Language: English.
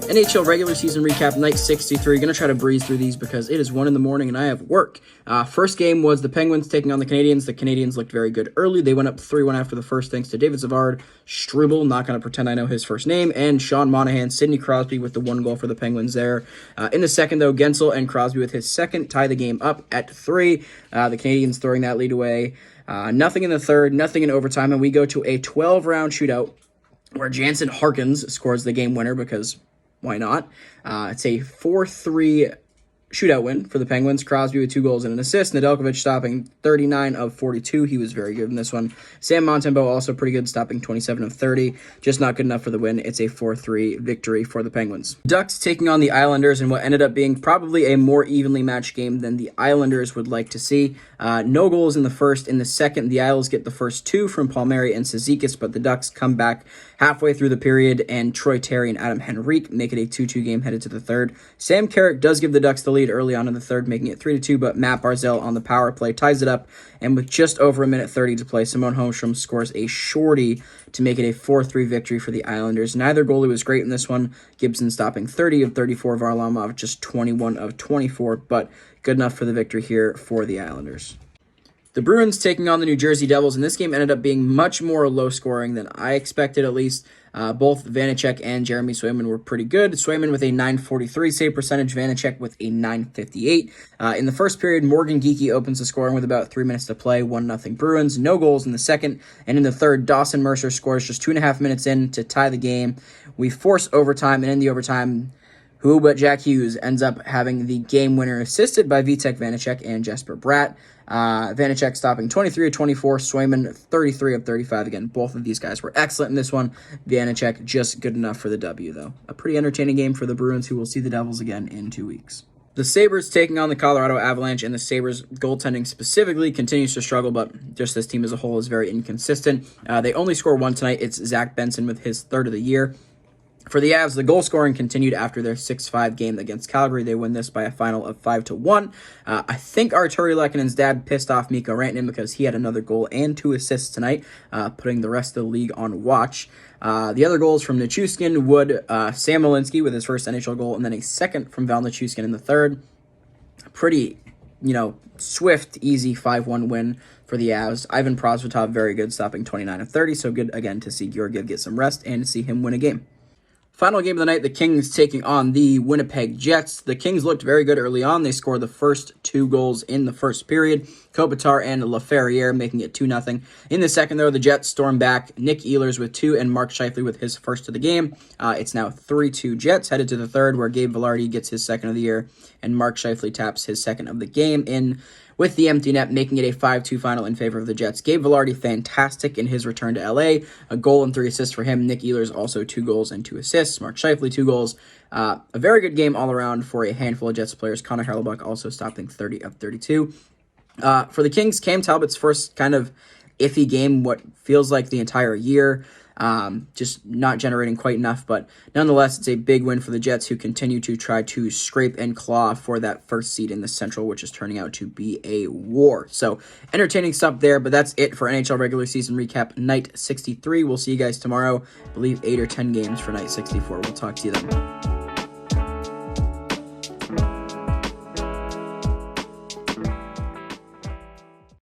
NHL regular season recap, night 63. Going to try to breeze through these because it is 1 in the morning and I have work. First game was the Penguins taking on the Canadiens. The Canadiens looked very good early. They went up 3-1 after the first thanks to David Savard, Struble, not going to pretend I know his first name, and Sean Monahan, Sidney Crosby with the 1 goal for the Penguins there. In the second, though, Gensel and Crosby with his second tie the game up at 3. The Canadiens throwing that lead away. Nothing in the third, nothing in overtime, and we go to a 12-round shootout where Jansen Harkins scores the game winner because why not? It's a 4-3 shootout win for the Penguins. Crosby with 2 goals and an assist. Nedeljkovic stopping 39 of 42. He was very good in this one. Sam Montembeault also pretty good, stopping 27 of 30. Just not good enough for the win. It's a 4-3 victory for the Penguins. Ducks taking on the Islanders in what ended up being probably a more evenly matched game than the Islanders would like to see. No goals in the first. In the second, the Isles get the first 2 from Palmieri and Cizikas, but the Ducks come back halfway through the period, and Troy Terry and Adam Henrique make it a 2-2 game headed to the third. Sam Carrick does give the Ducks the lead early on in the third, making it 3-2, but Matt Barzal on the power play ties it up, and with just over a minute 30 to play, Simone Holmstrom scores a shorty to make it a 4-3 victory for the Islanders. Neither goalie was great in this one. Gibson stopping 30 of 34, Varlamov just 21 of 24, but good enough for the victory here for the Islanders. The Bruins taking on the New Jersey Devils, and this game ended up being much more low-scoring than I expected, at least. Both Vanacek and Jeremy Swayman were pretty good. Swayman with a .943 save percentage, Vanacek with a .958. In the first period, Morgan Geekie opens the scoring with about 3 minutes to play, 1-0 Bruins. No goals in the second, and in the third, Dawson Mercer scores just 2.5 minutes in to tie the game. We force overtime, and in the overtime, who but Jack Hughes ends up having the game winner, assisted by Vitek Vanacek and Jesper Bratt. Vanacek stopping 23 of 24, Swayman 33 of 35. Again, both of these guys were excellent in this one. Vanacek just good enough for the W, though. A pretty entertaining game for the Bruins, who will see the Devils again in 2 weeks. The Sabres taking on the Colorado Avalanche, and the Sabres goaltending specifically continues to struggle, but just this team as a whole is very inconsistent. They only score 1 tonight. It's Zach Benson with his 3rd of the year. For the Avs, the goal scoring continued after their 6-5 game against Calgary. They win this by a final of 5-1. I think Arturi Lekkonen's dad pissed off Mikko Rantanen because he had another goal and 2 assists tonight, putting the rest of the league on watch. The other goals from Nichushkin, Wood, Sam Malinsky with his first NHL goal, and then a second from Val Nichushkin in the third. Pretty, swift, easy 5-1 win for the Avs. Ivan Prosvetov, very good, stopping 29 of 30. So good, again, to see Georgiev get some rest and to see him win a game. Final game of the night, the Kings taking on the Winnipeg Jets. The Kings looked very good early on. They scored the first 2 goals in the first period. Kopitar and Laferriere making it 2-0. In the second, though, the Jets stormed back. Nick Ehlers with 2 and Mark Scheifele with his first of the game. It's now 3-2 Jets, headed to the third, where Gabe Wilardi gets his second of the year, and Mark Scheifele taps his second of the game in with the empty net, making it a 5-2 final in favor of the Jets. Gabe Wilardi, fantastic in his return to LA. A goal and 3 assists for him. Nick Ehlers, also 2 goals and 2 assists. Mark Scheifele, 2 goals. A very good game all around for a handful of Jets players. Connor Hellebuck also stopping 30 of 32. For the Kings, Cam Talbot's first kind of iffy game, what feels like the entire year. Just not generating quite enough, but nonetheless, it's a big win for the Jets, who continue to try to scrape and claw for that first seed in the Central, which is turning out to be a war. So, entertaining stuff there, but that's it for NHL regular season recap night 63. We'll see you guys tomorrow. I believe 8 or 10 games for night 64. We'll talk to you then.